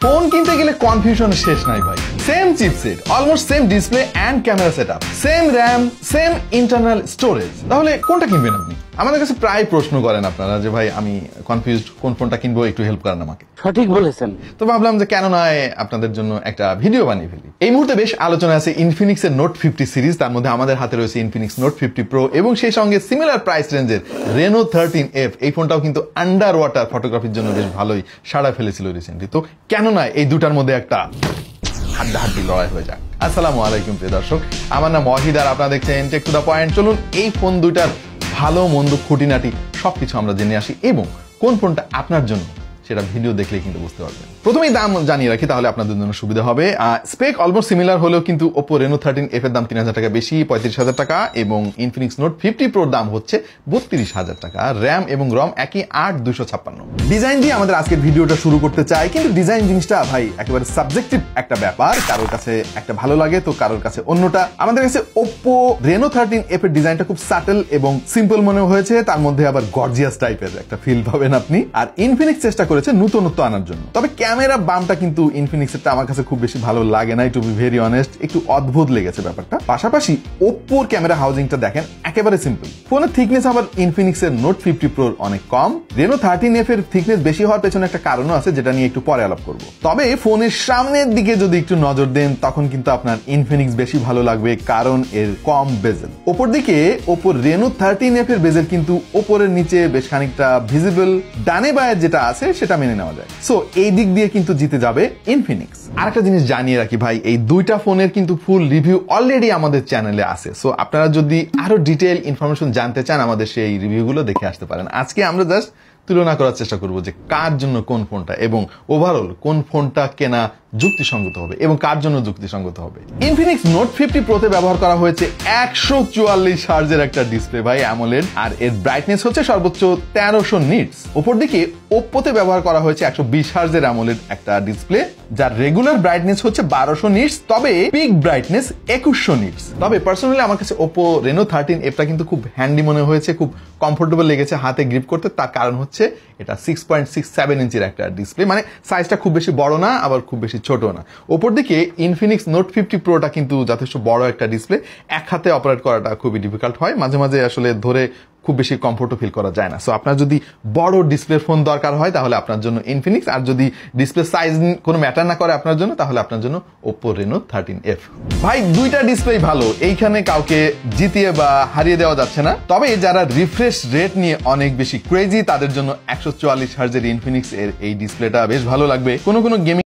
Phone কিনতে গেলে confusion শেষ নাই ভাই। Same chipset, almost same display and camera setup, same RAM, same internal storage, তাহলে কোনটা কিনবেন আপনি? আমাদের কাছে প্রায় প্রশ্ন করেন আপনারা যে ভাই আমি কনফিউজড, কোন ফোনটা কিনবো, একটু হেল্প করেন আমাকে। সঠিক বলেছেন। তো ভাবলাম যে কেন নয় আপনাদের জন্য একটা ভিডিও বানিয়ে ফেলি। এই মুহূর্তে বেশ আলোচনা আছে ইনফিনিক্স এর নোট 50 সিরিজ, তার মধ্যে আমাদের হাতে রয়েছে ইনফিনিক্স নোট 50 প্রো এবং সেই সঙ্গে সিমিলার প্রাইস রেঞ্জের রেনো 13F। এই ফোনটাও কিন্তু আন্ডার ওয়াটার ফটোগ্রাফির জন্য বেশ ভালোই সাড়া ফেলেছিল রিসেন্টলি। তো কেন নয় এই দুটার মধ্যে একটা হাড্ডাহাড্ডি লড়াই হয়ে যাক। আসসালামু আলাইকুম প্রিয় দর্শক, আমার নাম ওয়াহিদ আর আপনারা দেখছেন টেক টু দ্য পয়েন্ট। চলুন এই ফোন দুইটার ভালো মন্দ খুঁটিনাটি সবকিছু আমরা জেনে আসি এবং কোন ফোনটা আপনার জন্য সেটা ভিডিও দেখলেই কিন্তু বুঝতে পারবেন। প্রথমেই দাম জানিয়ে রাখি তাহলে আপনাদের জন্য সুবিধা হবে। স্পেক অলমোস্ট সিমিলার হলেও কিন্তু ওপো রেনো 13F এর দাম 3000 টাকা বেশি, 35,000 টাকা, এবং ইনফিনিক্স নোট 50 প্রোর দাম হচ্ছে 32,000 টাকা। র্যাম এবং রম একই 8256। ডিজাইন দিয়ে আমাদের আজকের ভিডিওটা শুরু করতে চাই, কিন্তু ডিজাইন জিনিসটা ভাই একেবারে সাবজেক্টিভ একটা ব্যাপার। কারোর কাছে একটা ভালো লাগে তো কারোর কাছে অন্যটা। আমাদের কাছে ওপো রেনো 13F এর ডিজাইনটা খুব সাটেল এবং সিম্পল মনে হয়েছে, তার মধ্যে আবার গর্জিয়াস টাইপের একটা ফিল পাবেন আপনি। আর ইনফিনিক্স চেষ্টা করেছে নতুনত্ব আনার জন্য। তবে ক্যামেরা বামটা কিন্তু ইনফিনিক্সেরটা আমার কাছে খুব বেশি ভালো লাগে না, টু বি ভেরি অনেস্ট, একটু অদ্ভুত লেগেছে ব্যাপারটা। পাশাপাশি ওপ্পোর ক্যামেরা হাউজিংটা দেখেন একেবারে সিম্পল। ফোনের থিকনেস আবার ইনফিনিক্স এর নোট 50 প্রোর অনেক কম। রেনো 13F এর থিকনেস বেশি হওয়ার পেছনে একটা কারণও আছে, যেটা নিয়ে একটু পরে আলাপ করব। তবে ফোনের সামনের দিকে যদি একটু নজর দেন তখন কিন্তু আপনার ইনফিনিক্স বেশি ভালো লাগবে, কারণ এর কম বেজেল। ওপর দিকে ওপোর রেনো 13F এর বেজেল কিন্তু ওপরের নিচে বেশ খানিকটা ভিজিবল, ডানে বায়ের যেটা আছে সেটা মেনে নেওয়া যায়। সো এই দিক দিয়ে কিন্তু জিতে যাবে ইনফিনিক্স। আরেকটা জিনিস জানিয়ে রাখি ভাই, এই দুইটা ফোনের কিন্তু ফুল রিভিউ অলরেডি আমাদের চ্যানেলে আছে। সো আপনারা যদি আরো ডিটেইল ইনফরমেশন জানতে চান আমাদের সেই রিভিউগুলো দেখে আসতে পারেন। আজকে আমরা জাস্ট তুলনা করার চেষ্টা করব যে কার জন্য কোন ফোনটা এবং ওভারঅল কোন ফোনটা কেনা যুক্তিসঙ্গত হবে এবং কার জন্য যুক্তিসঙ্গত হবে। ইনফিনিক্স নোট 50 প্রোতে ব্যবহার করা হয়েছে 144 হার্জের একটা ডিসপ্লে ভাই, অ্যামোলেড, আর এর ব্রাইটনেস হচ্ছে সর্বোচ্চ 1300 নিটস। উপর দিকে ওপ্পোতে ব্যবহার করা হয়েছে 120 হার্জের অ্যামোলেড একটা ডিসপ্লে, যার রেগুলার ব্রাইটনেস হচ্ছে 1200 নিটস, তবে পিক ব্রাইটনেস 2100 নিটস। তবে পার্সোনালি আমার কাছে ওপো রেনো 13Fটা কিন্তু খুব হ্যান্ডি মনে হয়েছে, খুব কমফোর্টেবল লেগেছে হাতে গ্রিপ করতে। তার কারণ হচ্ছে এটা 6.67 ইঞ্চির একটা ডিসপ্লে, মানে সাইজটা খুব বেশি বড় না আবার খুব বেশি ছোট না। ওপর দিকে ইনফিনিক্স নোট 50 প্রোটা কিন্তু যথেষ্ট বড় একটা ডিসপ্লে, এক হাতে অপারেট করাটা খুবই ডিফিকাল্ট হয়, মাঝে মাঝে আসলে ধরে খুব বেশি কমফোর্ট ফিল করা যায় না। সো আপনার যদি বড় ডিসপ্লে ফোন দরকার হয় তাহলে আপনার জন্য ইনফিনিক্স, আর যদি ডিসপ্লে সাইজ কোনো ম্যাটার না করে আপনার জন্য তাহলে আপনার জন্য ওপো রেনো 13F। ভাই দুইটা ডিসপ্লে ভালো, এইখানে কাউকে জিতিয়ে বা হারিয়ে দেওয়া যাচ্ছে না। তবে যারা রিফ্রেশ রেট নিয়ে অনেক বেশি ক্রেজি তাদের জন্য 144 হার্জের ইনফিনিক্স এর এই ডিসপ্লেটা বেশ ভালো লাগবে। কোনো গেমিং